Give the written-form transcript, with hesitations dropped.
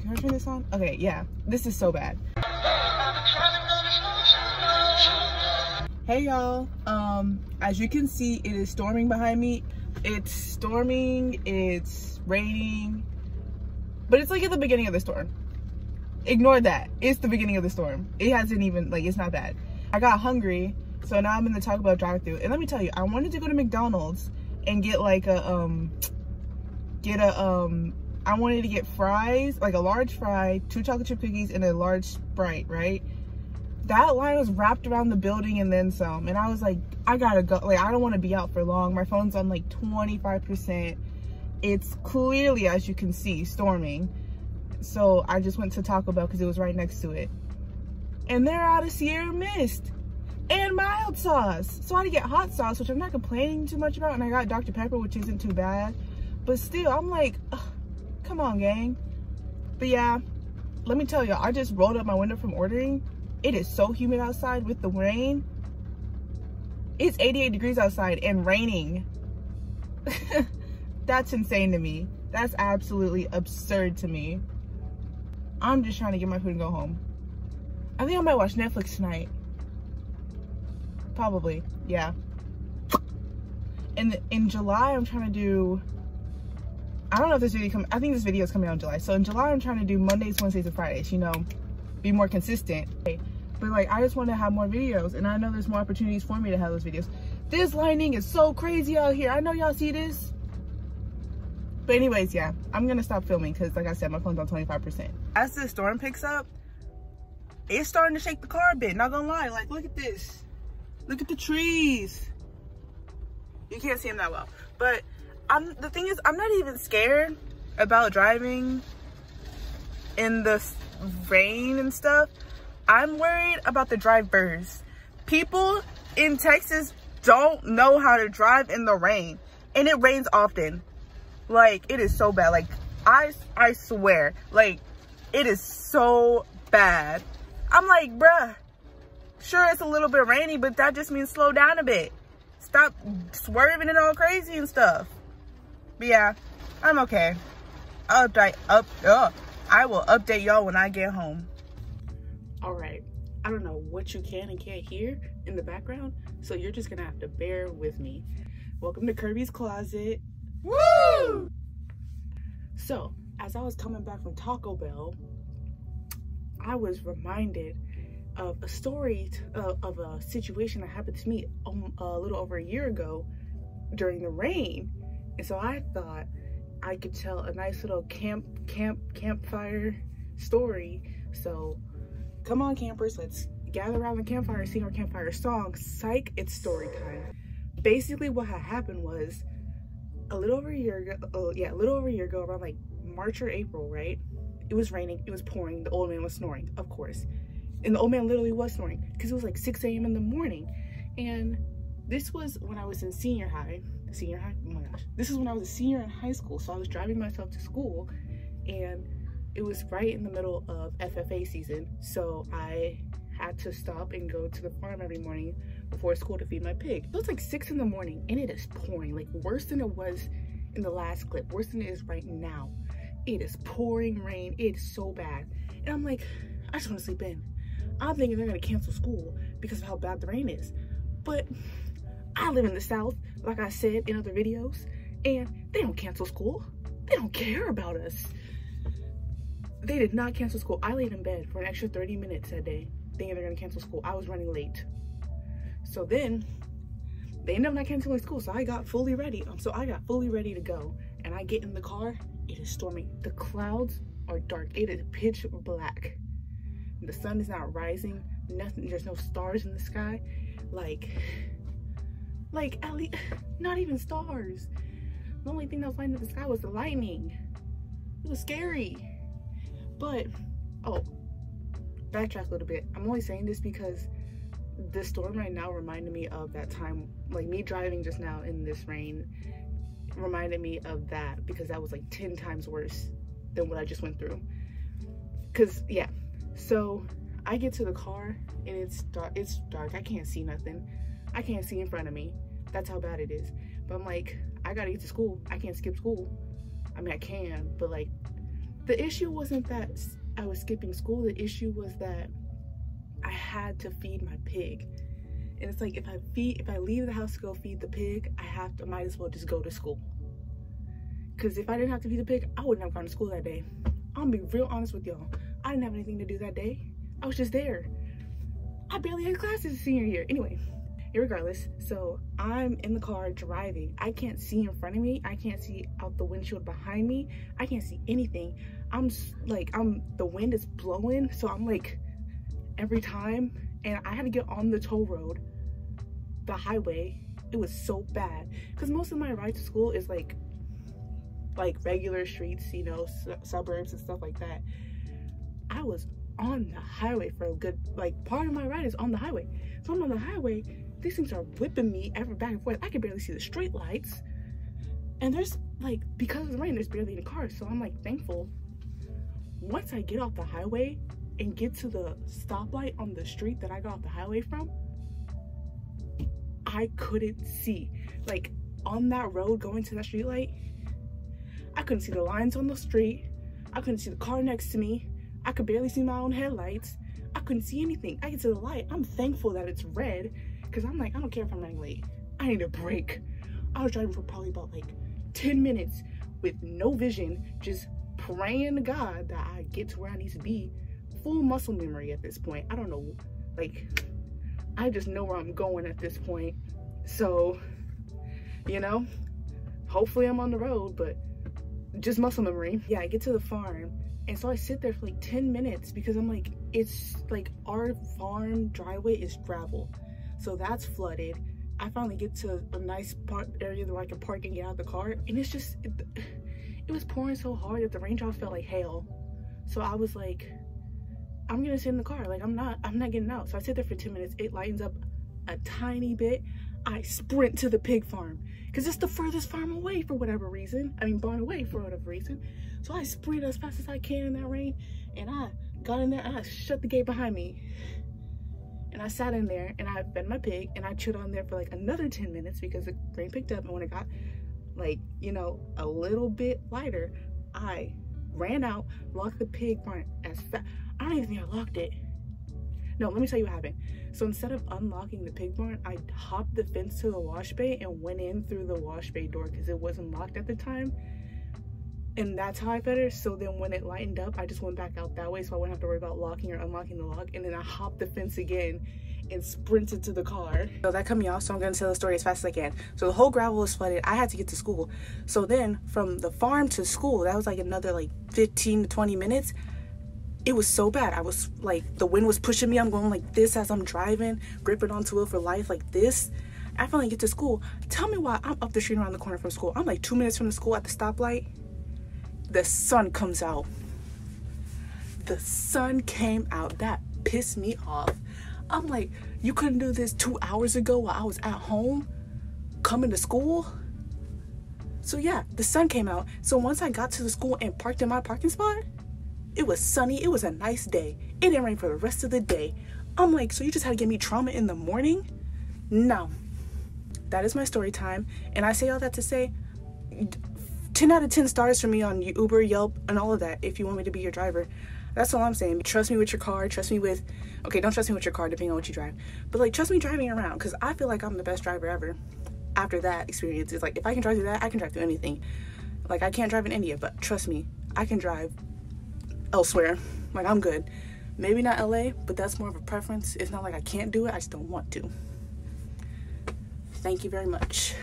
Can I turn this on? Okay, yeah, this is so bad. Hey y'all, as you can see, it is storming behind me. It's storming, it's raining, but it's like at the beginning of the storm. Ignore that. It's the beginning of the storm. It hasn't even, like, it's not bad. I got hungry, so now I'm in the Taco Bell drive-thru. And let me tell you, I wanted to go to McDonald's and get like a, I wanted to get fries, like a large fry, 2 chocolate chip cookies, and a large Sprite, right? That line was wrapped around the building and then some. And I was like, I gotta go. Like, I don't want to be out for long. My phone's on like 25%. It's clearly, as you can see, storming. So I just went to Taco Bell because it was right next to it. And they're out of Sierra Mist and mild sauce. So I had to get hot sauce, which I'm not complaining too much about. And I got Dr. Pepper, which isn't too bad. But still, I'm like, ugh, come on, gang. But yeah, let me tell you, I just rolled up my window from ordering. It is so humid outside with the rain. It's 88 degrees outside and raining. That's insane to me. That's absolutely absurd to me. I'm just trying to get my food and go home. I think I might watch Netflix tonight. Probably, yeah. And in July, I'm trying to do, I don't know if this video I think this video is coming out in July. So in July, I'm trying to do Mondays, Wednesdays, and Fridays, you know, be more consistent. But like, I just want to have more videos, and I know there's more opportunities for me to have those videos. This lightning is so crazy out here. I know y'all see this. But anyways, yeah, I'm gonna stop filming because, like I said, my phone's on 25%. As the storm picks up, it's starting to shake the car a bit, not gonna lie. Like, look at this. Look at the trees. You can't see them that well. But the thing is, I'm not even scared about driving in the rain and stuff. I'm worried about the drivers. People in Texas don't know how to drive in the rain. And it rains often. Like, it is so bad. Like, I swear, like, it is so bad. I'm like, bruh, sure, it's a little bit rainy, but that just means slow down a bit. Stop swerving and all crazy and stuff. But yeah, I'm okay. I will update y'all when I get home. All right, I don't know what you can and can't hear in the background, so you're just gonna have to bear with me. Welcome to Curbi's closet. Woo! So, as I was coming back from Taco Bell, I was reminded of a story of a situation that happened to me a little over a year ago during the rain. And so I thought I could tell a nice little campfire story. So come on, campers, let's gather around the campfire and sing our campfire song. Psych, it's story time. Basically what had happened was a little over a year ago, around like March or April, right? It was raining, it was pouring, the old man was snoring, of course. And the old man literally was snoring because it was like 6 a.m. in the morning. And this was when I was in senior high, oh my gosh. This is when I was a senior in high school. So I was driving myself to school and it was right in the middle of FFA season. So I had to stop and go to the farm every morning before school to feed my pig. It was like 6 in the morning and it is pouring, like worse than it was in the last clip, worse than it is right now. It is pouring rain, it's so bad. And I'm like, I just want to sleep in. I'm thinking they're gonna cancel school because of how bad the rain is. But I live in the South, like I said in other videos, and they don't cancel school. They don't care about us. They did not cancel school. I laid in bed for an extra 30 minutes that day, thinking they're gonna cancel school. I was running late. So then they ended up not canceling school, so I got fully ready. To go, and I get in the car. It is storming. The clouds are dark. It is pitch black. The sun is not rising. Nothing. There's no stars in the sky. Like at least not even stars. The only thing that was lighting up the sky was the lightning. It was scary. But oh, backtrack a little bit. I'm only saying this because this storm right now reminded me of that time, like me driving just now in this rain reminded me of that, because that was like 10 times worse than what I just went through. Cause yeah, so I get to the car and it's dark. I can't see nothing. I can't see in front of me. That's how bad it is. But I'm like, I gotta get to school. I can't skip school. I mean, I can, but like, The issue wasn't that I was skipping school. The issue was that I had to feed my pig. And it's like, if I leave the house to go feed the pig, I might as well just go to school. Because if I didn't have to feed the pig, I wouldn't have gone to school that day. I'm gonna be real honest with y'all. I didn't have anything to do that day. I was just there. I barely had classes senior year. Anyway, irregardless, so I'm in the car driving. I can't see in front of me. I can't see out the windshield behind me. I can't see anything. The wind is blowing, so I'm like, every time, and I had to get on the toll road, the highway. It was so bad, because most of my ride to school is like regular streets, you know, suburbs and stuff like that. I was on the highway for a good, part of my ride is on the highway. So I'm on the highway, these things are whipping me ever back and forth. I can barely see the street lights. And there's because of the rain, there's barely any cars. So I'm thankful. Once I get off the highway and get to the stoplight on the street that I got off the highway from, I couldn't see. On that road going to that street light, I couldn't see the lines on the street. I couldn't see the car next to me. I could barely see my own headlights. I couldn't see anything. I get to the light. I'm thankful that it's red, because I'm I don't care if I'm running late. I need a break. I was driving for probably about 10 minutes with no vision, just praying to God that I get to where I need to be. Full muscle memory at this point. I don't know, I just know where I'm going at this point. So, you know, hopefully I'm on the road, but just muscle memory. Yeah, I get to the farm, and so I sit there for 10 minutes because I'm it's our farm driveway is gravel, so that's flooded. I finally get to a nice area where I can park and get out of the car, and it's just it was pouring so hard that the raindrops felt like hail. So I was I'm gonna sit in the car. I'm not getting out. So I sit there for 10 minutes. It lightens up a tiny bit. I sprint to the pig farm because it's the furthest farm away for whatever reason. Barn away for whatever reason. So I sprint as fast as I can in that rain, and I got in there and I shut the gate behind me. And I sat in there and I fed my pig, and I chilled on there for another 10 minutes because the rain picked up. And when it got a little bit lighter, I ran out, locked the pig barn as fast. I don't even think I locked it. No, let me tell you what happened. So instead of unlocking the pig barn, I hopped the fence to the wash bay and went in through the wash bay door because it wasn't locked at the time. And that's how I fed her. So then when it lightened up, I just went back out that way so I wouldn't have to worry about locking or unlocking the lock. And then I hopped the fence again and sprinted to the car. So that cut me off, so I'm gonna tell the story as fast as I can. So the whole gravel was flooded. I had to get to school. So then from the farm to school, that was another 15 to 20 minutes. It was so bad. I was the wind was pushing me. I'm going like this as I'm driving, gripping onto it for life like this. I finally get to school. Tell me why I'm up the street around the corner from school. I'm 2 minutes from the school at the stoplight. The sun comes out. The sun came out. That pissed me off. I'm you couldn't do this 2 hours ago while I was at home coming to school? So yeah, the sun came out. So once I got to the school and parked in my parking spot, it was sunny. It was a nice day. It didn't rain for the rest of the day. I'm so you just had to give me trauma in the morning? No. That is my story time. And I say all that to say 10 out of 10 stars for me on Uber, Yelp, and all of that if you want me to be your driver. That's all I'm saying. Trust me with your car. Trust me with... Okay, don't trust me with your car depending on what you drive. But trust me driving around, because I feel I'm the best driver ever. After that experience, it's if I can drive through that, I can drive through anything. I can't drive in India, but trust me, I can drive elsewhere. I'm good. Maybe not LA, but that's more of a preference. It's not I can't do it, I just don't want to. Thank you very much.